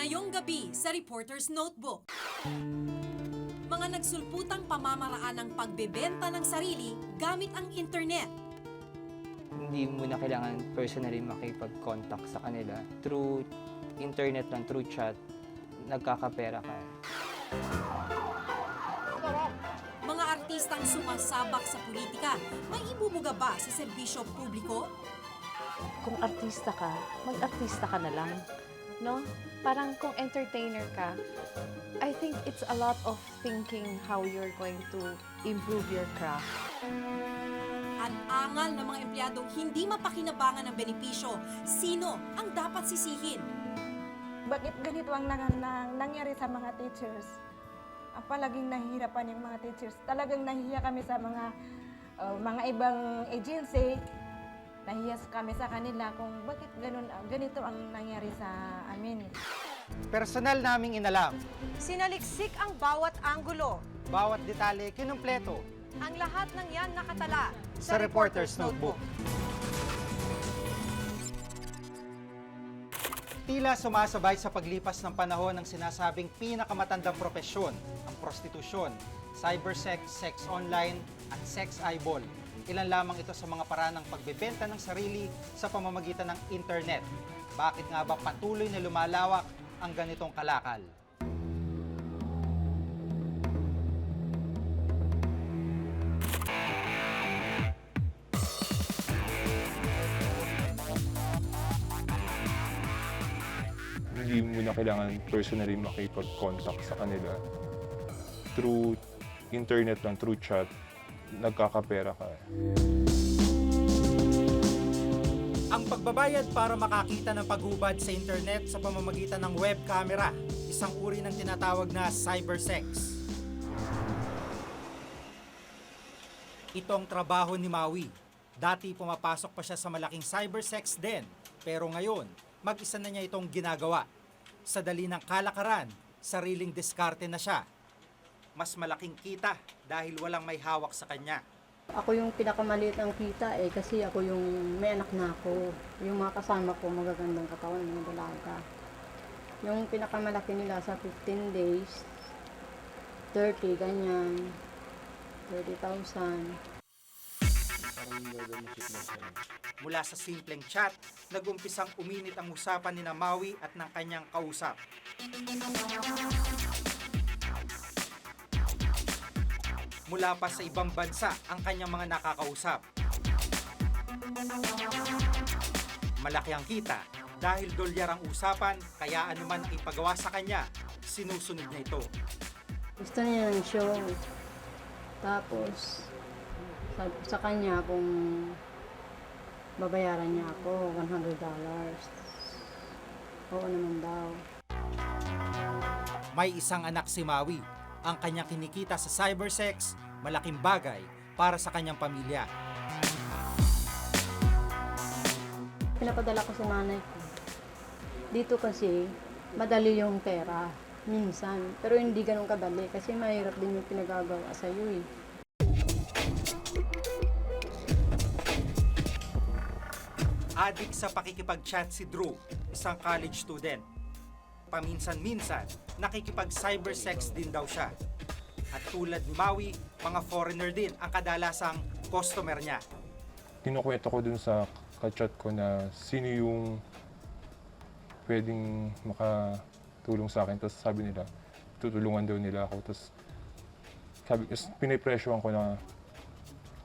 Ngayong gabi sa Reporter's Notebook. Mga nagsulputang pamamaraan ng pagbebenta ng sarili gamit ang internet. Hindi mo na kailangan personally makipag-contact sa kanila. Through internet lang, through chat, nagkakapera ka. Mga artistang sumasabak sa politika, may ibubuga ba sa serbisyo publiko? Kung artista ka, mag-artista ka na lang, no? Parang kung entertainer ka, I think it's a lot of thinking how you're going to improve your craft. Ang angal ng mga empleyadong hindi mapakinabangan ng benepisyo, sino ang dapat sisihin? Bakit ganito ang nangyari sa mga teachers? Ang palaging nahihirapan yung mga teachers. Talagang nahihiya kami sa mga ibang agency. Nahihiya kami sa kanila kung bakit ganito ang nangyari sa amin. Personal naming inalam. Sinaliksik ang bawat anggulo. Bawat detalye kinumpleto. Ang lahat ng yan nakatala Sa Reporter's Notebook. Tila sumasabay sa paglipas ng panahon ng sinasabing pinakamatandang propesyon, ang prostitusyon, cybersex, sex online, at sex eyeball. Ilan lamang ito sa mga paraan ng pagbebenta ng sarili sa pamamagitan ng internet. Bakit nga ba patuloy na lumalawak ang ganitong kalakal? Hindi mo na kailangan personally makipag-contact sa kanila. Through internet lang, through chat, nagkakapera ka. Ang pagbabayad para makakita ng paghubad sa internet sa pamamagitan ng web camera, isang uri ng tinatawag na cybersex. Ito ang trabaho ni Maui. Dati pumapasok pa siya sa malaking cybersex din, pero ngayon, mag-isa na niya itong ginagawa. Sa dali ng kalakaran, sariling diskarte na siya. Mas malaking kita dahil walang may hawak sa kanya. Ako yung pinakamaliit ang kita kasi ako yung may anak na ako. Yung mga kasama ko magagandang katawan, mga dalaga. Yung pinakamalaki nila sa 15 days, 30, ganyan, 30,000. Mula sa simpleng chat, nagumpisang uminit ang usapan ni Maui at ng kanyang kausap. Mula pa sa ibang bansa ang kanyang mga nakakausap. Malaki ang kita dahil dolyar ang usapan, kaya anuman ang ipagawa sa kanya, sinusunod niya ito. Gusto niya ng show. Tapos, sabi ko sa kanya kung babayaran niya ako $100. Oo naman daw. May isang anak si Maui. Ang kanyang kinikita sa cybersex, malaking bagay para sa kanyang pamilya. Pinapadala ko sa nanay ko. Dito kasi, madali yung pera. Minsan. Pero hindi ganun kadali kasi mahirap din yung pinagagawa sa'yo eh. Adik sa pakikipag-chat si Drew, isang college student. Paminsan-minsan, nakikipag-cybersex din daw siya. At tulad ni Maui, mga foreigner din ang kadalasang customer niya. Kinukwento ko dun sa ka-chat ko na sino yung pwedeng makatulong sa akin. Tapos sabi nila, tutulungan daw nila ako. Tapos pinipresyohan ko na,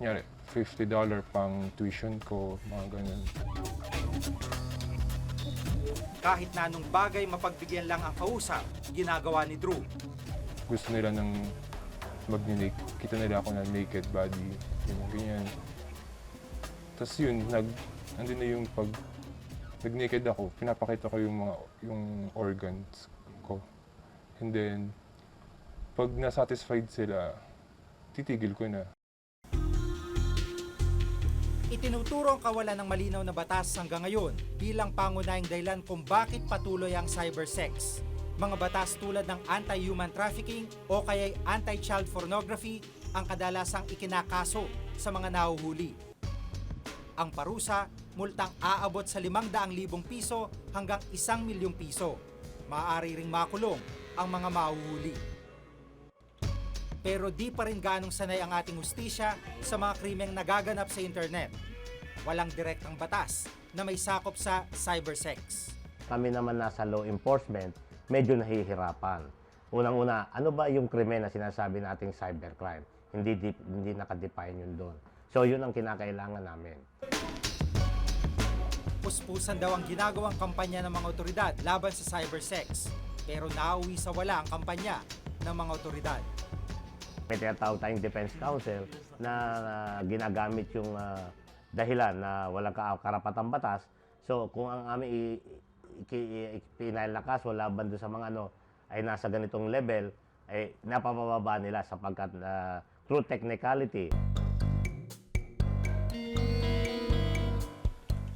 kunyari, $50 pang tuition ko, mga ganun. Kahit na anong bagay mapagbigyan lang ang kausap, ginagawa ni Drew. Gusto nila ng mag-naked. Kita nila ako na naked body, yung ganyan. Tapos yun, andun na yung pag nag-naked ako, pinapakita ko yung organs ko. And then, pag na-satisfied sila, titigil ko na. Itinuturo ang kawalan ng malinaw na batas hanggang ngayon bilang pangunahing dahilan kung bakit patuloy ang cybersex. Mga batas tulad ng anti-human trafficking o kaya'y anti-child pornography ang kadalasang ikinakaso sa mga nahuhuli. Ang parusa, multang aabot sa 500,000 piso hanggang 1 milyong piso. maaari ring makulong ang mga mahuhuli. Pero di pa rin ganong sanay ang ating hustisya sa mga krimeng nagaganap sa internet. Walang direktang batas na may sakop sa cybersex. Kami naman nasa law enforcement, medyo nahihirapan. Unang-una, ano ba yung krimen na sinasabi nating cybercrime? Hindi nakadefine yun doon. So yun ang kinakailangan namin. Puspusan daw ang ginagawang kampanya ng mga otoridad laban sa cybersex. Pero nauwi sa wala ang kampanya ng mga otoridad. May tinatawag tayong defense counsel na ginagamit yung dahilan na walang karapatang batas. So kung ang aming pinalakas o laban doon sa mga ay nasa ganitong level, ay napapababa nila sapagkat through technicality.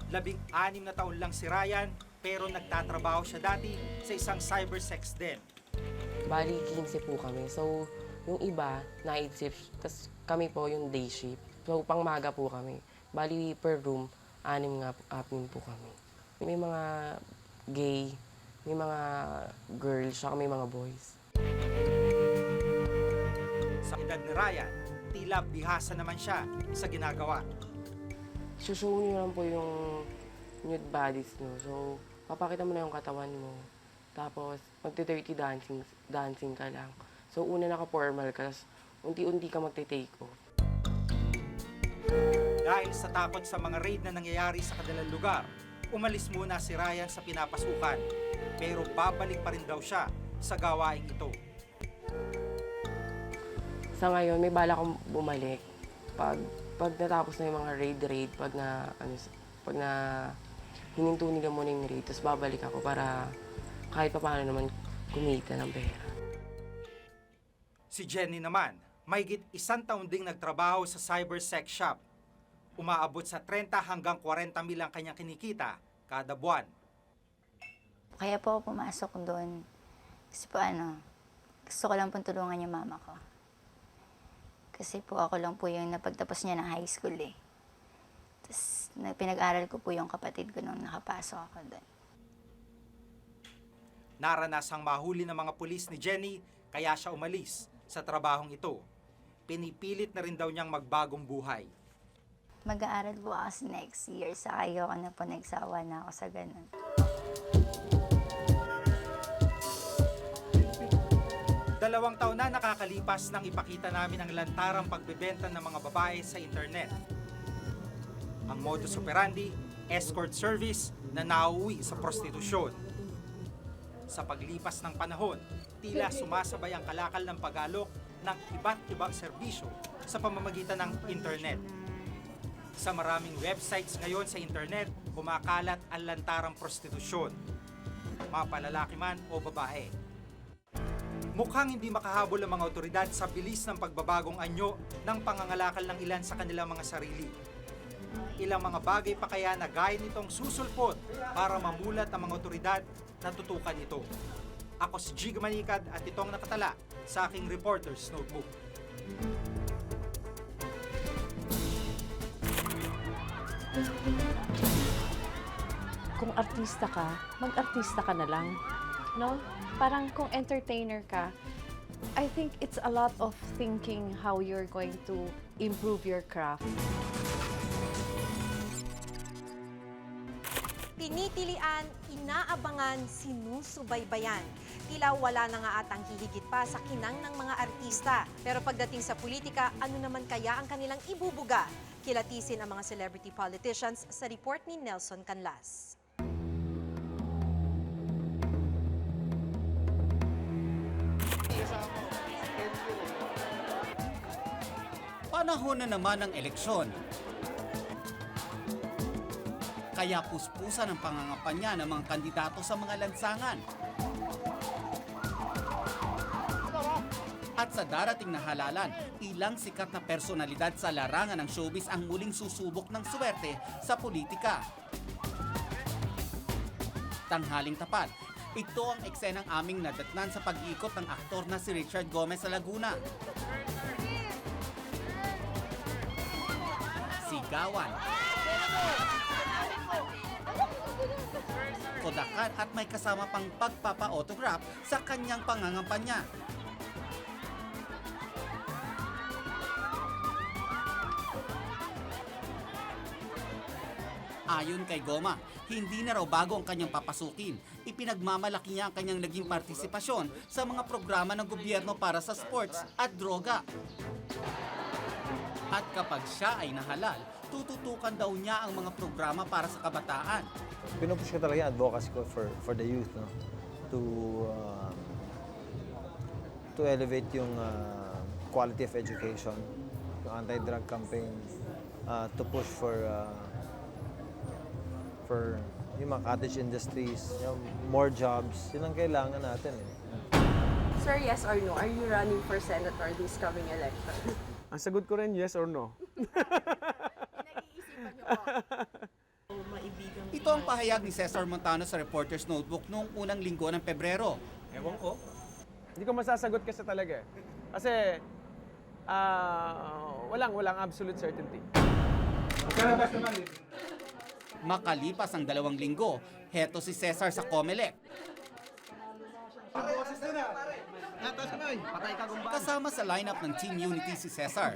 16 na taon lang si Ryan pero nagtatrabaho siya dati sa isang cybersex den. Bali, 15 po kami. So, yung iba, night shift. Tapos kami po yung day shift. So, pangmaga po kami. Bali, per room, 6 po kami. May mga gay, may mga girls, saka may mga boys. Sa edad ni Ryan, tila bihasa naman siya sa ginagawa. Show nyo lang po yung nude bodies nyo. So, papakita mo na yung katawan mo. Tapos, magti-dirty dancing ka lang. So, una naka-formal ka, tapos unti-unti ka magti-take off. Dahil sa takot sa mga raid na nangyayari sa kanilang lugar, umalis muna si Ryan sa pinapasukan. Pero babalik pa rin daw siya sa gawaing ito. Sa ngayon, may bala akong bumalik. Pag natapos na yung mga raid, pag na hininto nila muna yung raid, tapos babalik ako para kahit pa paano naman kumita ng pera. Si Jenny naman, mahigit 1 taon ding nagtrabaho sa cybersex shop. Umaabot sa 30 hanggang 40 mil ang kanyang kinikita kada buwan. Kaya po ako pumasok doon. Kasi po gusto ko lang pong tulungan yung mama ko. Kasi po ako lang po yung napagtapos niya ng high school eh. Tapos pinag-aral ko po yung kapatid ko nung nakapasok ako doon. Naranasang mahuli ng mga pulis ni Jenny kaya siya umalis sa trabahong ito. Pinipilit na rin daw niyang magbagong buhay. Mag-aaral po ako next year. Saka ayoko na po, nagsawa na ako sa ganun. Dalawang taon na nakakalipas nang ipakita namin ang lantarang pagbebenta ng mga babae sa internet. Ang modus operandi, escort service na nauwi sa prostitusyon. Sa paglipas ng panahon, tila sumasabay ang kalakal ng pag-alok ng iba't ibang serbisyo sa pamamagitan ng internet. Sa maraming websites ngayon sa internet, kumakalat ang lantarang prostitusyon, mapalalaki man o babae. Mukhang hindi makahabol ang mga otoridad sa bilis ng pagbabagong anyo ng pangangalakal ng ilan sa kanilang mga sarili. Ilang mga bagay pa kaya na gaya nitong susulpot para mamulat ang mga otoridad na tutukan ito. Ako si Jig Manikad at itong nakatala sa aking Reporter's Notebook. Kung artista ka, mag-artista ka na lang. No? Parang kung entertainer ka, I think it's a lot of thinking how you're going to improve your craft. Tinitilian, inaabangan, sinusubaybayan. Tila wala na nga atang hihigit pa sa kinang ng mga artista. Pero pagdating sa politika, ano naman kaya ang kanilang ibubuga? Kilatisin ang mga celebrity politicians sa report ni Nelson Canlas. Panahon na naman ng eleksyon. Kaya puspusan ang pangangapanya ng mga kandidato sa mga lansangan. At sa darating na halalan, ilang sikat na personalidad sa larangan ng showbiz ang muling susubok ng swerte sa politika. Tanghaling tapat, ito ang eksenang aming nadatnan sa pag-ikot ng aktor na si Richard Gomez sa Laguna. Sigawan, palakpakan at may kasama pang pagpapa-autograph sa kanyang pangangampanya. Ayon kay Goma, hindi na raw bago ang kanyang papasukin. Ipinagmamalaki niya ang kanyang naging partisipasyon sa mga programa ng gobyerno para sa sports at droga. At kapag siya ay nahalal, tututukan daw niya ang mga programa para sa kabataan. Pinupush ko talaga yung advocacy ko for the youth, no? To elevate yung quality of education, yung anti-drug campaign, to push for yung mga cottage industries, yung more jobs, yun ang kailangan natin. Sir, yes or no? Are you running for senator this coming election? Ang sagot ko rin, yes or no. Ito ang pahayag ni Cesar Montano sa Reporter's Notebook noong unang linggo ng Pebrero. Ewan ko. Hindi ko masasagot kasi talaga. Kasi walang absolute certainty. Makalipas ang 2 linggo, heto si Cesar sa COMELEC. Kasama sa lineup ng Team Unity si Cesar.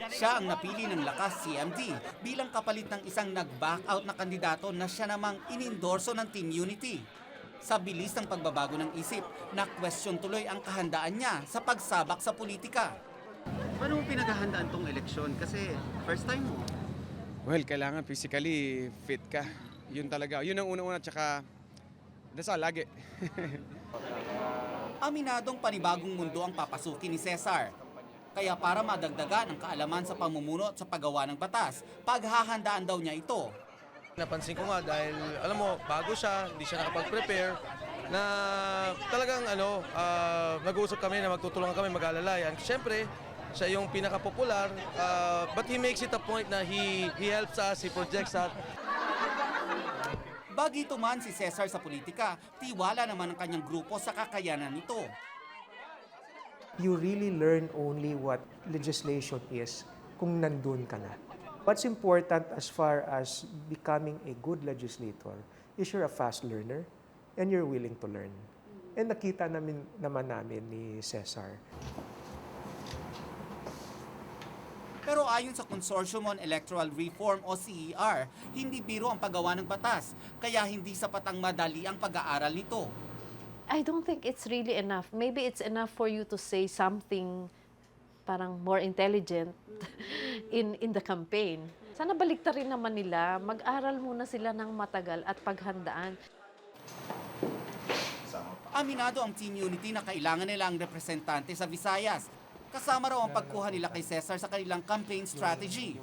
Siya ang napili ng Lakas CMD bilang kapalit ng isang nag-back out na kandidato na siya namang inindorso ng Team Unity. Sa bilis ng pagbabago ng isip, na-question tuloy ang kahandaan niya sa pagsabak sa politika. Paano mo pinaghahandaan tong eleksyon? Kasi first time mo. Well, kailangan physically fit ka. Yun talaga. Yun ang una-una, tsaka dasal lagi. Aminadong panibagong mundo ang papasukin ni Cesar. Kaya para madagdagan ang kaalaman sa pamumuno at sa paggawa ng batas, paghahandaan daw niya ito. Napansin ko nga dahil, alam mo, bago siya, hindi siya nakapag-prepare, na talagang nag-uusap kami na magtutulungan kami mag-alalayan. Siyempre, siya yung pinaka-popular, but he makes it a point na he helps us, he projects us. Bagito man si Cesar sa politika, tiwala naman ang kanyang grupo sa kakayanan nito. You really learn only what legislation is kung nandun ka na. What's important as far as becoming a good legislator is you're a fast learner and you're willing to learn. And nakita naman namin ni Cesar. Pero ayon sa Consortium on Electoral Reform o CER, hindi biro ang paggawa ng batas, kaya hindi sapat ang madali ang pag-aaral nito. I don't think it's really enough. Maybe it's enough for you to say something parang more intelligent in the campaign. Sana baliktarin naman nila, mag-aral muna sila ng matagal at paghandaan. Aminado ang Team Unity na kailangan nila ang representante sa Visayas. Kasama raw ang pagkuha nila kay Cesar sa kanilang campaign strategy.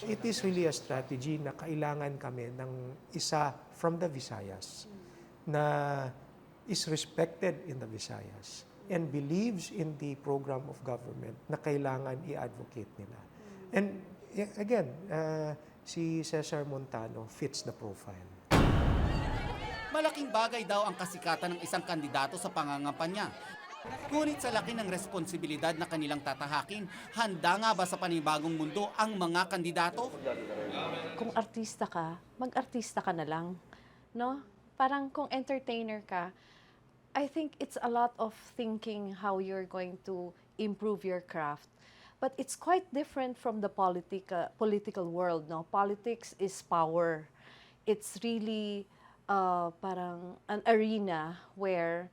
It is really a strategy na kailangan kami ng isa from the Visayas na is respected in the Visayas and believes in the program of government na kailangan i-advocate nila. And again, si Cesar Montano fits the profile. Malaking bagay daw ang kasikatan ng isang kandidato sa pangangampanya. Ngunit sa laki ng responsibilidad na kanilang tatahakin, handa nga ba sa panibagong mundo ang mga kandidato? Kung artista ka, mag-artista ka na lang, no? Parang kung entertainer ka, I think it's a lot of thinking how you're going to improve your craft. But it's quite different from the political world, no? Politics is power. It's really parang an arena where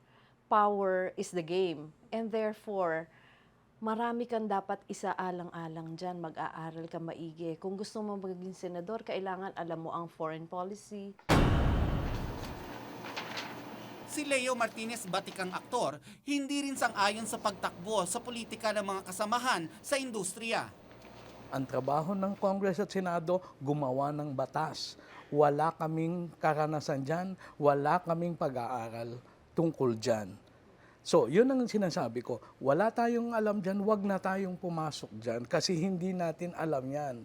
power is the game. And therefore, marami kang dapat isaalang-alang dyan. Mag-aaral ka maigi. Kung gusto mo maging senador, kailangan alam mo ang foreign policy. Si Leo Martinez, batikang aktor, hindi rin sang-ayon sa pagtakbo sa politika ng mga kasamahan sa industriya. Ang trabaho ng Congress at Senado, gumawa ng batas. Wala kaming karanasan dyan, wala kaming pag-aaral tungkol dyan. So, yun ang sinasabi ko. Wala tayong alam dyan, wag na tayong pumasok dyan kasi hindi natin alam yan.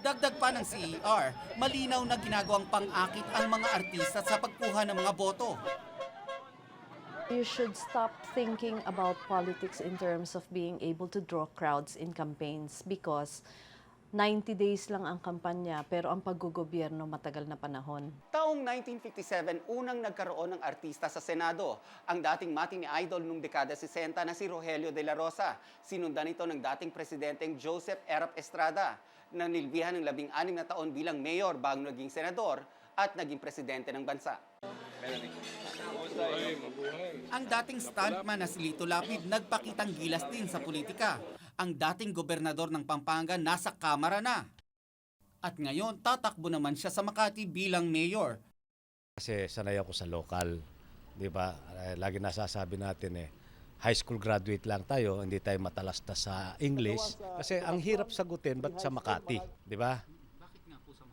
Dagdag pa ng CER, malinaw na ginagawang pang-akit ang mga artista sa pagkuha ng mga boto. You should stop thinking about politics in terms of being able to draw crowds in campaigns because 90 days lang ang kampanya, pero ang paggogobyerno matagal na panahon. Taong 1957, unang nagkaroon ng artista sa Senado. Ang dating mating idol nung dekada 60 na si Rogelio de la Rosa. Sinundan ito ng dating presidenteng Joseph Erap Estrada, na nilbihan ng 16 na taon bilang mayor bago naging senador at naging presidente ng bansa. Ang dating stuntman na si Lito Lapid nagpakitang gilas din sa politika. Ang dating gobernador ng Pampanga nasa Kamara na. At ngayon, tatakbo naman siya sa Makati bilang mayor. Kasi sanay ako sa lokal, di ba? Lagi nasasabi natin high school graduate lang tayo, hindi tayo matalastas sa English. Kasi ang hirap sagutin, ba't sa Makati, di ba?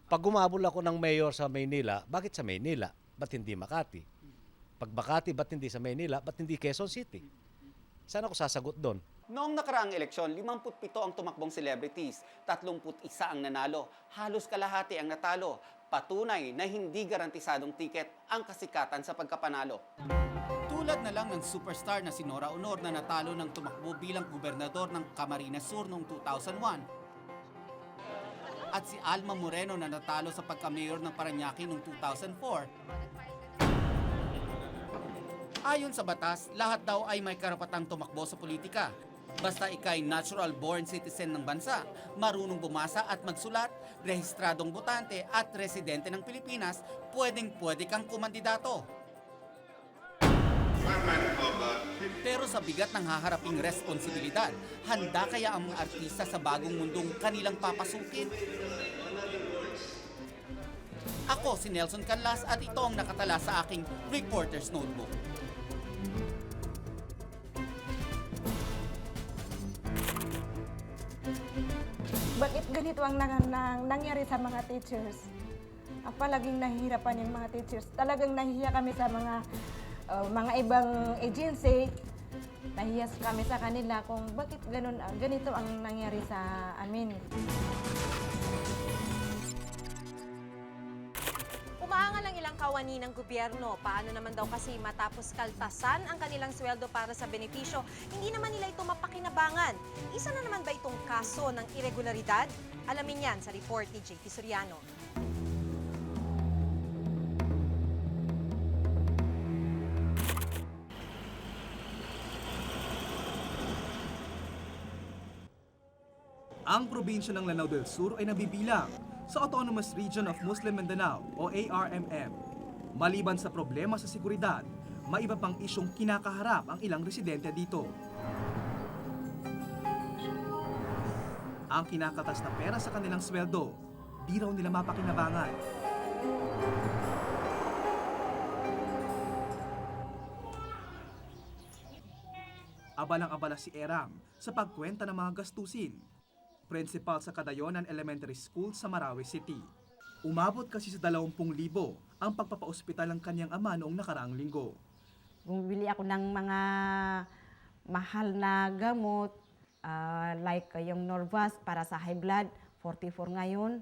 Pag gumabol ako ng mayor sa Maynila, bakit sa Maynila? Ba't hindi Makati? Pag Makati, ba't hindi sa Maynila? Ba't hindi Quezon City? Saan ako sasagot doon? Noong nakaraang eleksyon, 57 ang tumakbong celebrities, 31 ang nanalo, halos kalahati ang natalo. Patunay na hindi garantisadong tiket ang kasikatan sa pagkapanalo. Tulad na lang ng superstar na si Nora Honor na natalo ng tumakbo bilang gobernador ng Camarines Sur noong 2001. At si Alma Moreno na natalo sa pagka-mayor ng Parañaque noong 2004. Ayon sa batas, lahat daw ay may karapatang tumakbo sa politika. Basta ika'y natural-born citizen ng bansa, marunong bumasa at magsulat, rehistradong botante at residente ng Pilipinas, pwedeng-pwede kang kumandidato. Pero sa bigat ng haharaping responsibilidad, handa kaya ang mga artista sa bagong mundong kanilang papasukin? Ako si Nelson Canlas at ito ang nakatala sa aking Reporter's Notebook. Bakit ganito ang nangyari sa mga teachers? Palaging nahihirapan yung mga teachers. Talagang nahihiya kami sa mga ibang agency. Nahihiya kami sa kanila kung bakit ganito ang nangyari sa amin. Umaangal ang ilang kawani ng gobyerno. Paano naman daw kasi matapos kaltasan ang kanilang sweldo para sa benepisyo, hindi naman nila ito mapakinabangan. Isa na naman ba itong kaso ng irregularidad? Alamin yan sa report ni JP Soriano. Ang probinsya ng Lanao del Sur ay nabibilang sa Autonomous Region of Muslim Mindanao o ARMM. Maliban sa problema sa seguridad, may iba pang isyong kinakaharap ang ilang residente dito. Ang kinakatas na pera sa kanilang sweldo, di raw nila mapakinabangan. Abalang-abala si Eram sa pagkwenta ng mga gastusin. Principal sa Kadayonan Elementary School sa Marawi City. Umabot kasi sa 20,000 ang pagpapaospital ng kanyang ama noong nakaraang linggo. Bumibili ako ng mga mahal na gamot, like yung Norvas para sa high blood, 44 ngayon.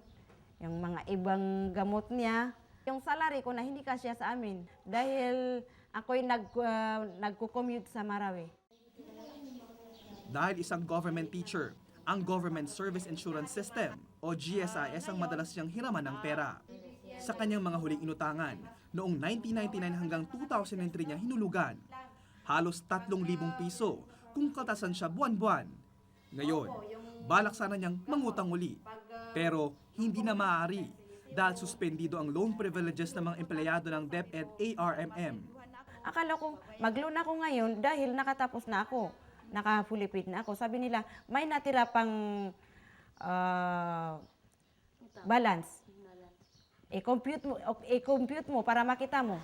Yung mga ibang gamot niya. Yung salary ko na hindi kasya sa amin dahil ako'y nagko-commute sa Marawi. Dahil isang government teacher, ang Government Service Insurance System o GSIS ang madalas niyang hiraman ng pera. Sa kanyang mga huling inutangan, noong 1999 hanggang 2003 niya hinulugan, halos 3,000 piso kung katasan siya buwan-buwan. Ngayon, balak sana niyang mangutang uli, pero hindi na maaari dahil suspendido ang loan privileges ng mga empleyado ng DepEd ARMM. Akala ko mag-loan ako ngayon dahil nakatapos na ako. Naka-fully paid na ako. Sabi nila, may natira pang balance. I-compute mo para makita mo.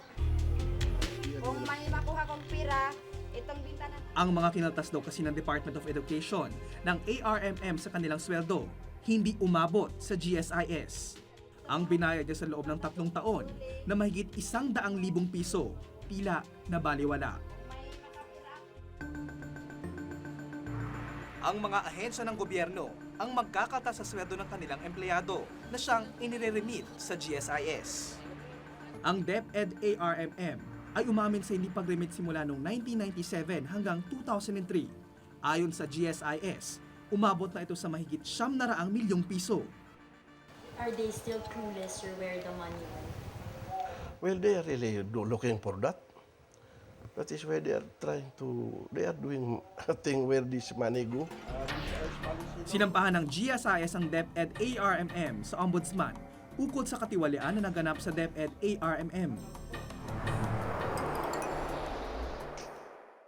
Kung may makuha kong pira, itong bintana. Ang mga kinaltas daw kasi ng Department of Education ng ARMM sa kanilang sweldo, hindi umabot sa GSIS. Ang binayad niya sa loob ng 3 taon na mahigit 100,000 piso, tila na baliwala. Ang mga ahensya ng gobyerno ang magkakatas sa sweldo ng kanilang empleyado na siyang inire-remit sa GSIS. Ang DepEd ARMM ay umamin sa hindi pag-remit simula noong 1997 hanggang 2003. Ayon sa GSIS, Umabot na ito sa mahigit 900 milyong piso. Are they still clueless or where the money went? Well, they are really looking for that. That is why they are doing a thing where this money go. Sinampahan ng GSIS ang DepEd ARMM sa Ombudsman ukol sa katiwalian na naganap sa DepEd ARMM.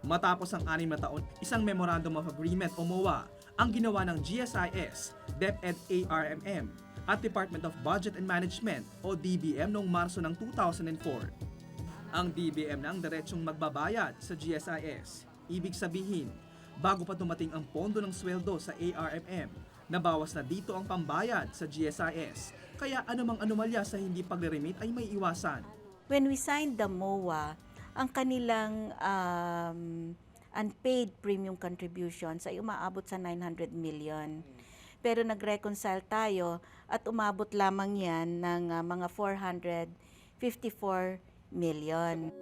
Matapos ang 6 na taon, isang Memorandum of Agreement o MOA ang ginawa ng GSIS, DepEd ARMM at Department of Budget and Management o DBM noong Marso ng 2004. Ang DBM na ang diretsyong magbabayad sa GSIS. Ibig sabihin, bago pa dumating ang pondo ng sweldo sa ARMM, nabawas na dito ang pambayad sa GSIS. Kaya anumang anomalya sa hindi pagre-remit ay may iwasan. When we signed the MOA, ang kanilang unpaid premium contributions ay umaabot sa 900 million. Pero nag-reconcile tayo at umabot lamang yan ng mga 454 million.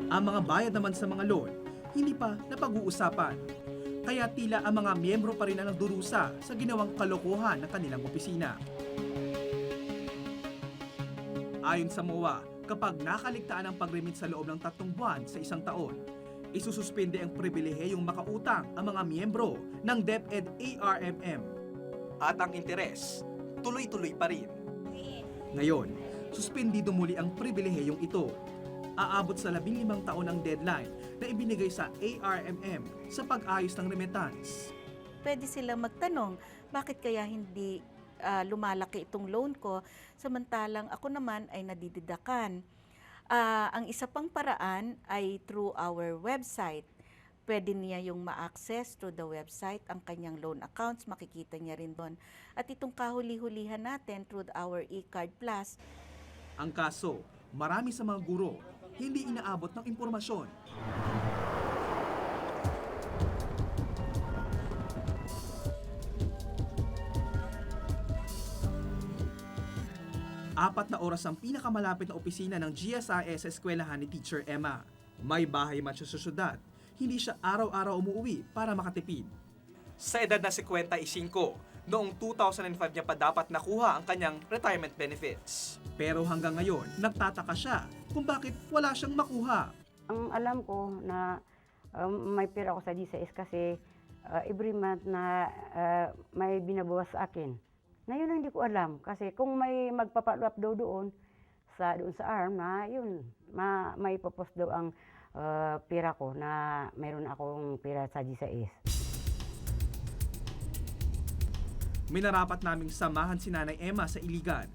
Ang mga bayad naman sa mga loan, hindi pa napag-uusapan. Kaya tila ang mga miyembro pa rin ang nagdurusa sa ginawang kalokohan ng kanilang opisina. Ayon sa MOA, kapag nakaligtaan ang pag-remit sa loob ng 3 buwan sa isang taon, isususpende ang pribilehiyong makautang ang mga miyembro ng DepEd ARMM. At ang interes, tuloy-tuloy pa rin. Ngayon, suspendido muli ang pribilehiyong ito. Aabot sa 15 taon ang deadline na ibinigay sa ARMM sa pag-ayos ng remittance. Pwede silang magtanong, bakit kaya hindi lumalaki itong loan ko, samantalang ako naman ay nadididakan. Ang isa pang paraan ay through our website. Pwede niya yung ma-access through the website ang kanyang loan accounts, makikita niya rin doon. At itong kahuli-hulihan natin through our eCard Plus. Ang kaso, marami sa mga guro hindi inaabot ng impormasyon. Apat na oras ang pinakamalapit na opisina ng GSIS sa eskwelahan ni Teacher Emma. May bahay man siya sa syudad, hindi siya araw-araw umuwi para makatipid. Sa edad na 55, noong 2005 niya pa dapat nakuha ang kanyang retirement benefits. Pero hanggang ngayon, nagtataka siya kung bakit wala siyang makuha. Ang alam ko na may pera ako sa GSIS kasi every month na may binabawas sa akin. Na yun ang hindi ko alam kasi kung may magpapa-follow up daw doon sa ARM na yun, may popost daw ang pera ko na mayroon akong pera sa GSIS. Minarapat naming samahan si Nanay Emma sa Iligan.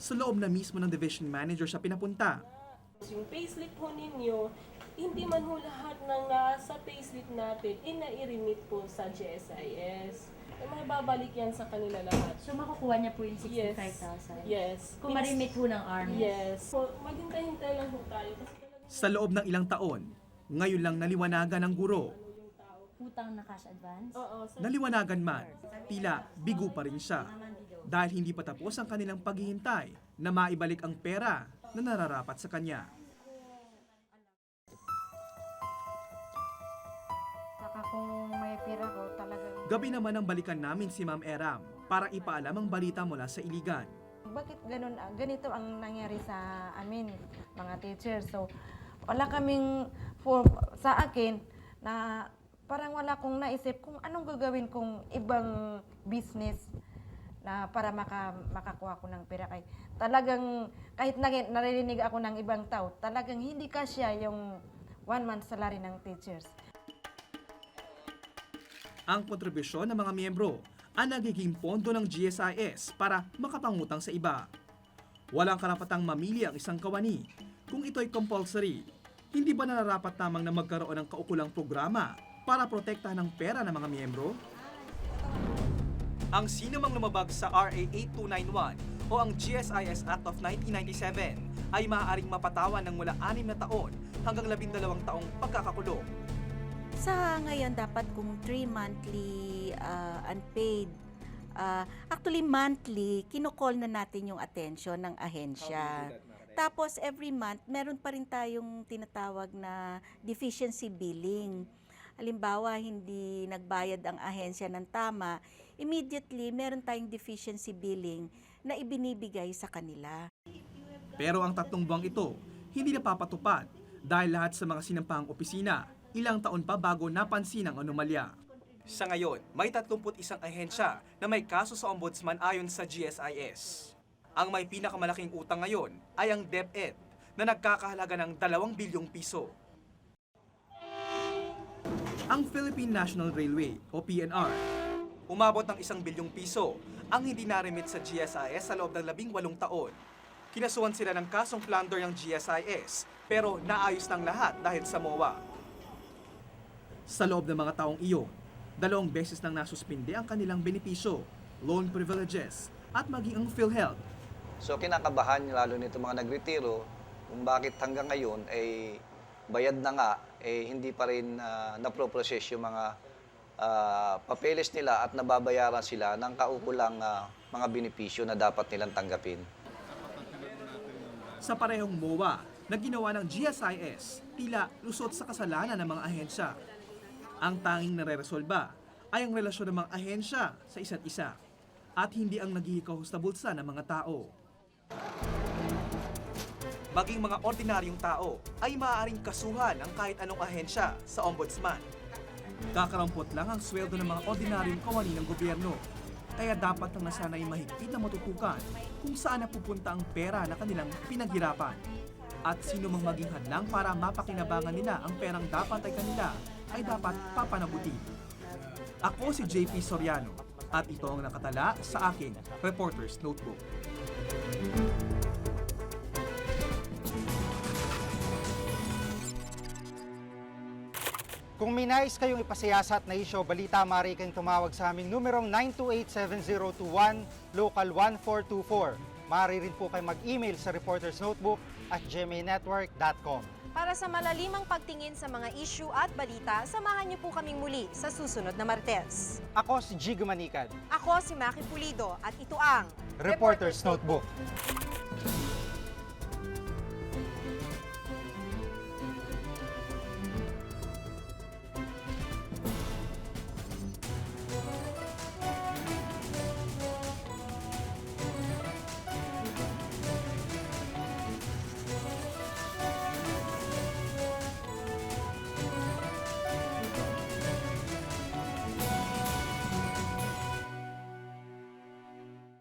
Sa loob na mismo ng division manager siya pinapunta. Yung payslip ho ninyo, hindi man ho lahat ng nasa payslip natin nai-remit po sa GSIS. May babalik yan sa kanila lahat. So makukuha niya po yung 65,000? Yes. Kung ma-remit ho ng ARM? Yes. So maghintay-hintay lang ho tayo. Sa loob ng ilang taon, ngayon lang naliwanagan ng guro. Utang na cash advance? Oo. Naliwanagan man, tila bigo pa rin siya. Dahil hindi pa tapos ang kanilang paghihintay na maibalik ang pera na nararapat sa kanya. Saka kung may pera ko talagang... Gabi naman ang balikan namin si Ma'am Eram para ipaalam ang balita mula sa Iligan. Bakit ganito ang nangyari sa amin, mga teachers? So, wala kaming sa akin na parang wala kong naisip kung anong gagawin kong ibang business na para makakuha ko ng pera. Talagang kahit narinig ako ng ibang tao, talagang hindi kasya yung 1 month salary ng teachers. Ang kontribusyon ng mga miyembro ang nagiging pondo ng GSIS para makapangutang sa iba. Walang karapatang mamili ang isang kawani. Kung ito'y compulsory, hindi ba nararapat namang na magkaroon ng kaukulang programa para protektahan ang pera ng mga miyembro? Ang sinumang lumabag sa RA 8291 o ang GSIS Act of 1997 ay maaaring mapatawan ng mula 6 na taon hanggang 12 taong pagkakakulong. Sa ngayon, dapat kung 3 monthly unpaid, actually monthly, kinukall na natin yung attention ng ahensya. Tapos every month, meron pa rin tayong tinatawag na deficiency billing. Halimbawa, hindi nagbayad ang ahensya ng tama, immediately meron tayong deficiency billing na ibinibigay sa kanila. Pero ang 3 buwang ito, hindi napapatupad dahil lahat sa mga sinampahang opisina, ilang taon pa bago napansin ang anomalya. Sa ngayon, may 31 ahensya na may kaso sa Ombudsman ayon sa GSIS. Ang may pinakamalaking utang ngayon ay ang DepEd na nagkakahalaga ng 2 bilyong piso. Ang Philippine National Railway o PNR, umabot ng 1 bilyong piso ang hindi na-remit sa GSIS sa loob ng 18 taon. Kinasuhan sila ng kasong plunder ng GSIS pero naayos ng lahat dahil sa MOA. Sa loob ng mga taong iyon, 2 beses nang nasuspinde ang kanilang benepisyo, loan privileges at maging ang PhilHealth. So kinakabahan lalo nito mga nagretiro kung bakit hanggang ngayon ay bayad na nga hindi pa rin naproprocess yung mga papeles nila at nababayaran sila ng kaukulang mga benepisyo na dapat nilang tanggapin. Sa parehong MOA na ginawa ng GSIS, tila lusot sa kasalanan ng mga ahensya. Ang tanging nare-resolba ay ang relasyon ng mga ahensya sa isa't isa at hindi ang naghihikaw sa bulsa ng mga tao. Maging mga ordinaryong tao ay maaaring kasuhan ng kahit anong ahensya sa Ombudsman. Kakarampot lang ang sweldo ng mga ordinaryong kawani ng gobyerno. Kaya dapat nang nasanay mahigpit na matutukan kung saan napupunta ang pera na kanilang pinaghirapan. At sino mang maging hadlang para mapakinabangan nila ang perang dapat ay kanila ay dapat papanagutin. Ako si JP Soriano at ito ang nakatala sa aking Reporter's Notebook. Kung may nais kayong ipasiyasat na isyo, balita, maaari kayong tumawag sa aming numerong 928-7021, local 1424. Maaari rin po kayo mag-email sa reportersnotebook@gmanetwork.com. Para sa malalimang pagtingin sa mga issue at balita, samahan niyo po kaming muli sa susunod na Martes. Ako si Jigo Manikad. Ako si Maki Pulido at ito ang Reporter's Notebook.